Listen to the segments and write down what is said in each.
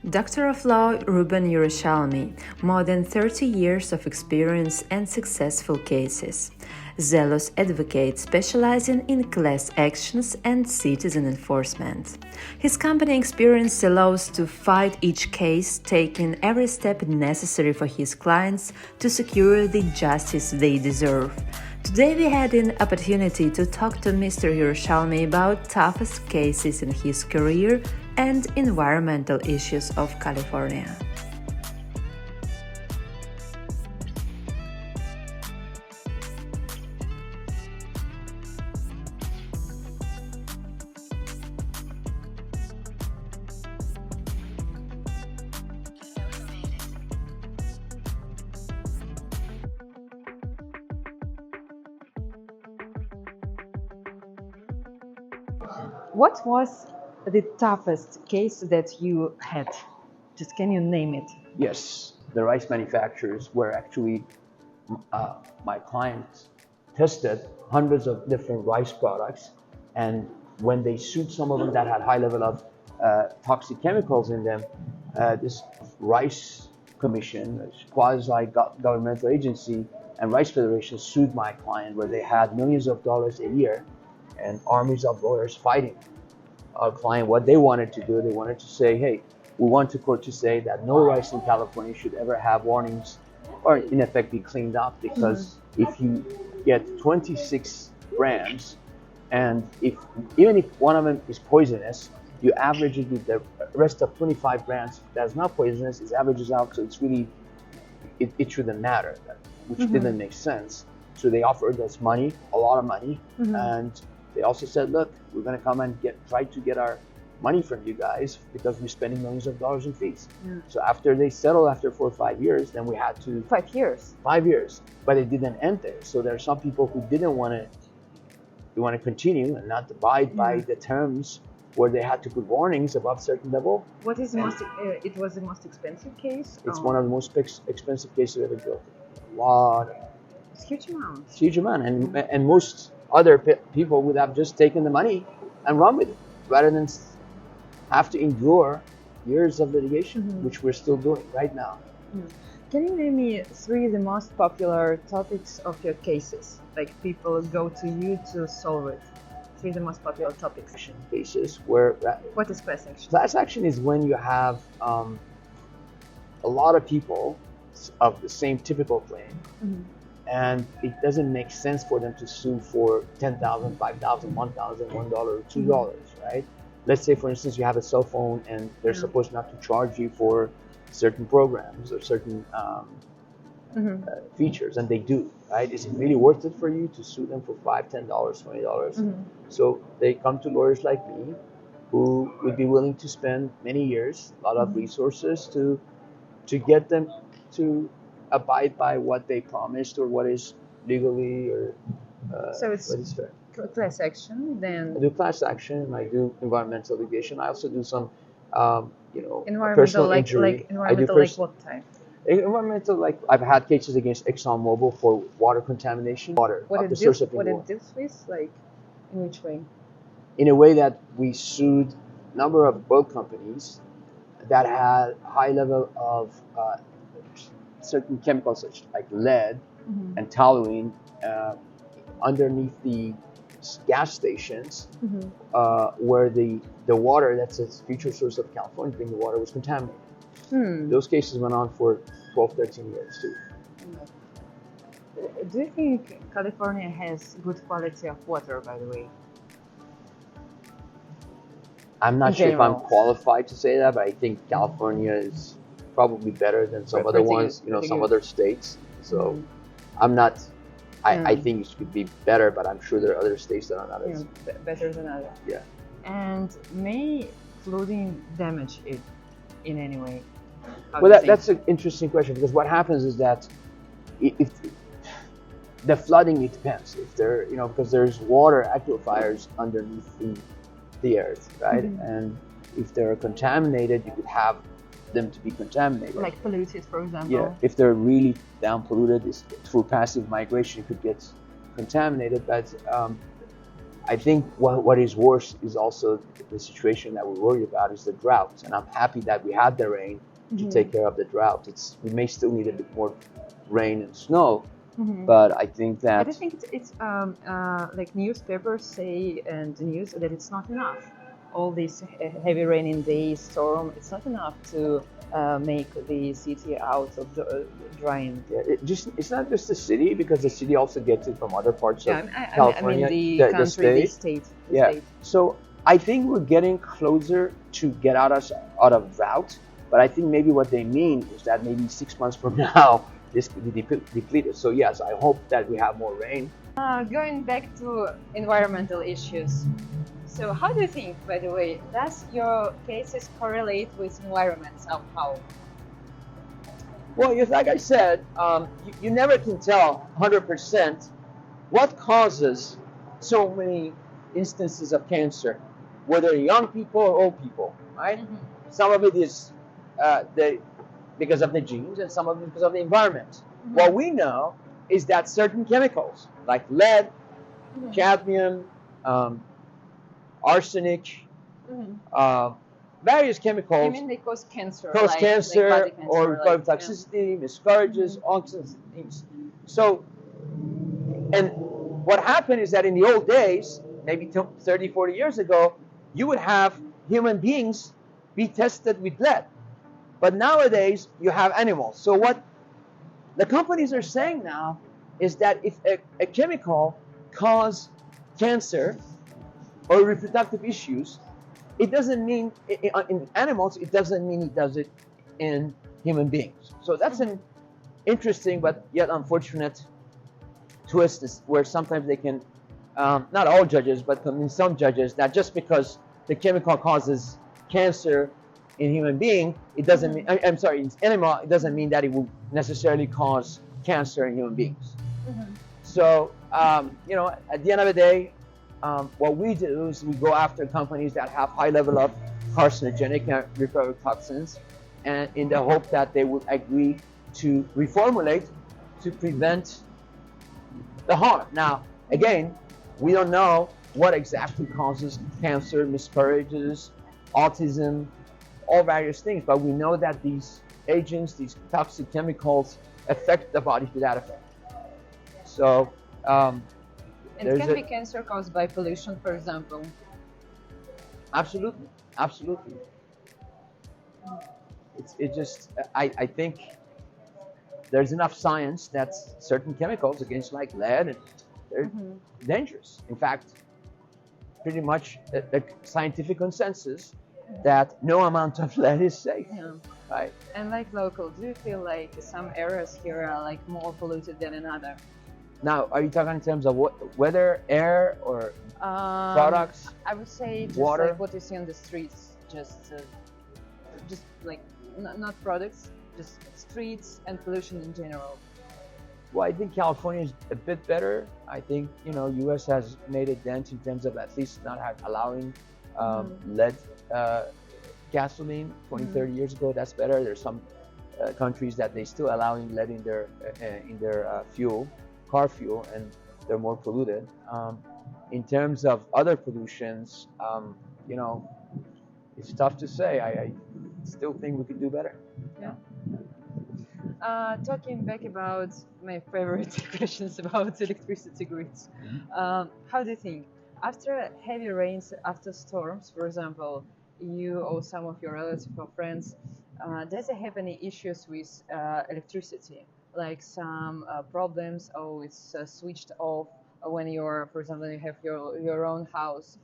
Doctor of Law Reuben Yeroushalmi, more than 30 years of experience and successful cases. Zealous advocate specializing in class actions and citizen enforcement. His company experience allows to fight each case, taking every step necessary for his clients to secure the justice they deserve. Today we had an opportunity to talk to Mr. Yeroushalmi about toughest cases in his career and environmental issues of California. What was the toughest case that you had? Just can you name it? Yes, the rice manufacturers were actually, my clients tested hundreds of different rice products, and when they sued some of them that had high level of toxic chemicals in them, this rice commission, a quasi-governmental agency, and Rice Federation sued my client, where they had millions of dollars a year and armies of lawyers fighting our client. What they wanted to do, they wanted to say, hey, we want the court to say that no rice in California should ever have warnings or in effect be cleaned up, because if you get 26 brands, and even if one of them is poisonous, you average it with the rest of 25 brands that's not poisonous, it averages out, so it's really, it shouldn't matter, which didn't make sense. So they offered us money, a lot of money, and they also said, look, we're going to come and try to get our money from you guys because we're spending millions of dollars in fees. So after they settled after 4 or 5 years, then we had to... 5 years? 5 years, but it didn't end there. So there are some people who didn't want to continue and not abide by the terms, where they had to put warnings above certain level. What is the most, it was the most expensive case? It's one of the most expensive cases ever built. A lot. It's a huge amount. It's a huge amount, and most other people would have just taken the money and run with it, rather than have to endure years of litigation, which we're still doing right now. Can you name me 3 of the most popular topics of your cases? Like people go to you to solve it. 3 of the most popular topics. Cases where... What is class action? Class action is when you have a lot of people of the same typical claim, and it doesn't make sense for them to sue for $10,000, $5,000, $1,000, $1 or $2, right? Let's say, for instance, you have a cell phone and they're supposed not to charge you for certain programs or certain features, and they do, right? Is it really worth it for you to sue them for $5, $10, $20? So they come to lawyers like me, who would be willing to spend many years, a lot of resources to get them to abide by what they promised or what is legally or so it's what is fair. Class action, then I do class action, I do environmental litigation, I also do some environmental, personal injury. Environmental, like what type? Environmental, like I've had cases against ExxonMobil for water contamination. What it deals with, like in which way? In a way that we sued a number of oil companies that had high level of certain chemicals such like lead and toluene underneath the gas stations, where the water that's a future source of California drinking water was contaminated. Those cases went on for 12, 13 years too. Do you think California has good quality of water, by the way? I'm not sure if I'm qualified to say that, but I think California is probably better than some other ones, some other states. So I'm not, I think it could be better, but I'm sure there are other states that are not as better than others. Yeah. And may flooding damage it in any way? Well, that's an interesting question, because what happens is that if the flooding, it depends. If there, because there's water aquifers underneath the earth, right? And if they're contaminated, you could have them to be contaminated. Like polluted, for example. Yeah, if they're really down polluted, through passive migration, it could get contaminated. But I think what is worse is also the situation that we worry about is the drought. And I'm happy that we had the rain to take care of the drought. We may still need a bit more rain and snow, but I think that. But I think it's like newspapers say and the news that it's not enough. All this heavy rain in the storm, it's not enough to make the city out of drying. Yeah, it's not just the city, because the city also gets it from other parts of I California, mean the country, the state. Yeah. So I think we're getting closer to get out of drought, but I think maybe what they mean is that maybe 6 months from now this could be depleted. So yes, I hope that we have more rain. Going back to environmental issues. So how do you think, by the way, does your cases correlate with environment somehow? Well, like I said, you never can tell 100% what causes so many instances of cancer, whether young people or old people, right? Some of it is because of the genes, and some of it because of the environment. What we know is that certain chemicals like lead, cadmium, arsenic, various chemicals. You mean they cause cancer? Cause like cancer, body cancer, or like, toxicity, miscarriages, all kinds of things. So, and what happened is that in the old days, maybe 30, 40 years ago, you would have human beings be tested with lead. But nowadays, you have animals. So what the companies are saying now is that if a chemical causes cancer or reproductive issues, it doesn't mean in animals, it doesn't mean it does it in human beings. So that's an interesting but yet unfortunate twist, is where sometimes they can, not all judges, but in some judges, that just because the chemical causes cancer in human being, it doesn't mean, I'm sorry, in animal, it doesn't mean that it will necessarily cause cancer in human beings. So, at the end of the day, what we do is we go after companies that have high level of carcinogenic and reproductive toxins, and in the hope that they would agree to reformulate to prevent the harm. Now, again, we don't know what exactly causes cancer, miscarriages, autism, all various things, but we know that these agents, these toxic chemicals, affect the body to that effect. So, and can be cancer caused by pollution, for example? Absolutely. It just, I think there's enough science that certain chemicals, against like lead, they're dangerous. In fact, pretty much the scientific consensus that no amount of lead is safe. Right. And like local, do you feel like some areas here are like more polluted than another? Now, are you talking in terms of weather, air, or products? I would say just water? Like what you see on the streets, just like not products, just streets and pollution in general. Well, I think California is a bit better. I think U.S. has made a dent in terms of at least not allowing lead gasoline 20, 30 years ago. That's better. There's some countries that they still allowing lead in their fuel, car fuel, and they're more polluted. In terms of other pollutions, it's tough to say. I still think we could do better. Yeah. Talking back about my favorite questions about electricity grids, how do you think after heavy rains, after storms, for example, you or some of your relatives or friends, does it have any issues with electricity, like some problems, or it's switched off when you're, for example, you have your own house?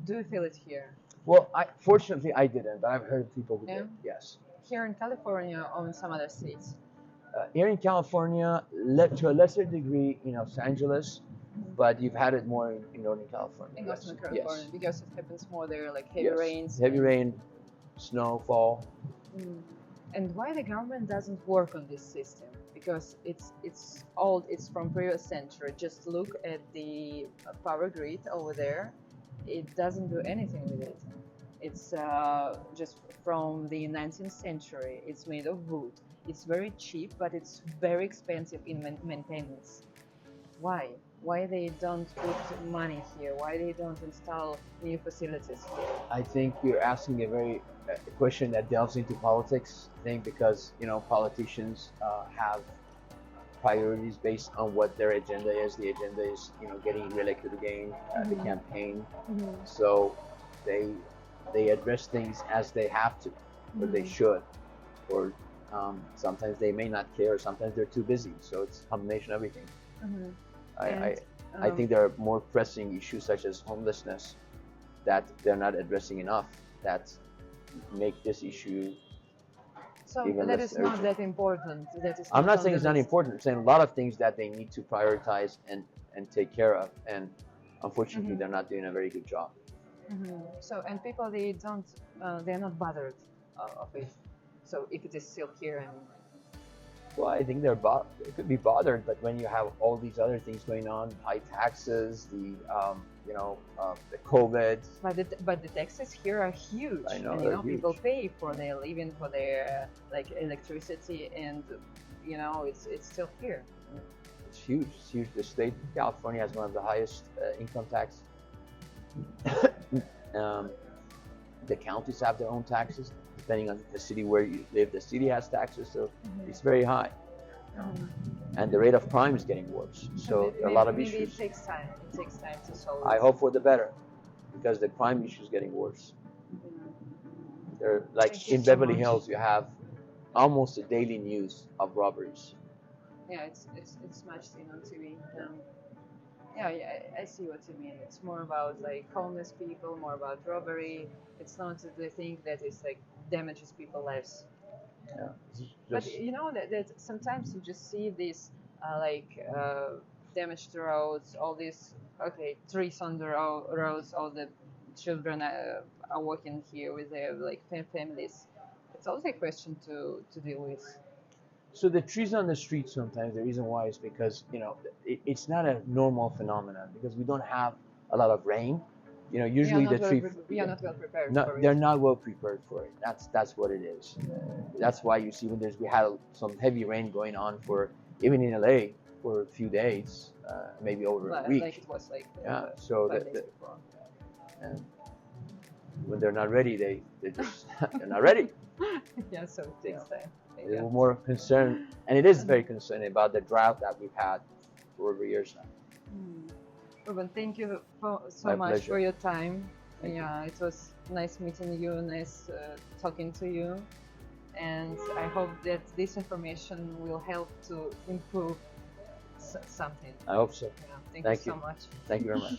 Do you feel it here? Well, fortunately I didn't, but I've heard people who did. Yes. Here in California or in some other states? Here in California, to a lesser degree in Los Angeles, but you've had it more in Northern California. In Northern California, yes. Because it happens more there, like heavy rains. Heavy rain, snowfall. And why the government doesn't work on this system? Because it's old, it's from previous century. Just look at the power grid over there. It doesn't do anything with it. It's just from the 19th century. It's made of wood. It's very cheap, but it's very expensive in maintenance. Why? Why they don't put money here? Why they don't install new facilities here? I think you're asking a question that delves into politics. I think because politicians have priorities based on what their agenda is. The agenda is getting reelected again, the campaign. So they address things as they have to, or they should, or sometimes they may not care. Sometimes they're too busy. So it's a combination of everything. I think there are more pressing issues such as homelessness that they're not addressing enough that make this issue So even that less is not urgent. that important. That is I'm not on saying the it's not list. important. I'm saying a lot of things that they need to prioritize and take care of, and unfortunately they're not doing a very good job. So and people they're not bothered of it. So if it is still here and Well, I think they could be bothered, but when you have all these other things going on, high taxes, the COVID. but the taxes here are huge. I know, and they're people huge. pay for their living, for their like electricity, and it's still here. It's huge. It's huge. The state of California has one of the highest income tax. um, the counties have their own taxes, depending on the city where you live. The city has taxes, so it's very high. And the rate of crime is getting worse. So there are a lot of maybe issues. it takes time. It takes time to solve. I hope for the better, because the crime issue is getting worse. There, like Thank you in so Beverly much. Hills, you have almost a daily news of robberies. Yeah, it's much seen on TV. Yeah, I see what you mean. It's more about like homeless people, more about robbery. It's not the thing that is like damages people's lives. Yeah, But just that sometimes you just see these damaged roads, all these trees on the roads, all the children are walking here with their like families. It's also a question to deal with. so the trees on the street sometimes the reason why is because it's not a normal phenomenon because we don't have a lot of rain. Usually the tree We are not well prepared for they're it. not well prepared for it. That's what it is. That's why you see when we had some heavy rain going on for even in LA for a few days, maybe over a week. Like it was like Yeah. So 5 days before. and when they're not ready, they just they're not ready. Yeah, so it takes time. They were more concerned, and it is very concerning about the drought that we've had for over years now. Reuben, thank you so My much pleasure. for your time. Thank you. It was nice meeting you, nice talking to you, and I hope that this information will help to improve something. I hope so. Yeah, thank Thank you you. so much. Thank you very much.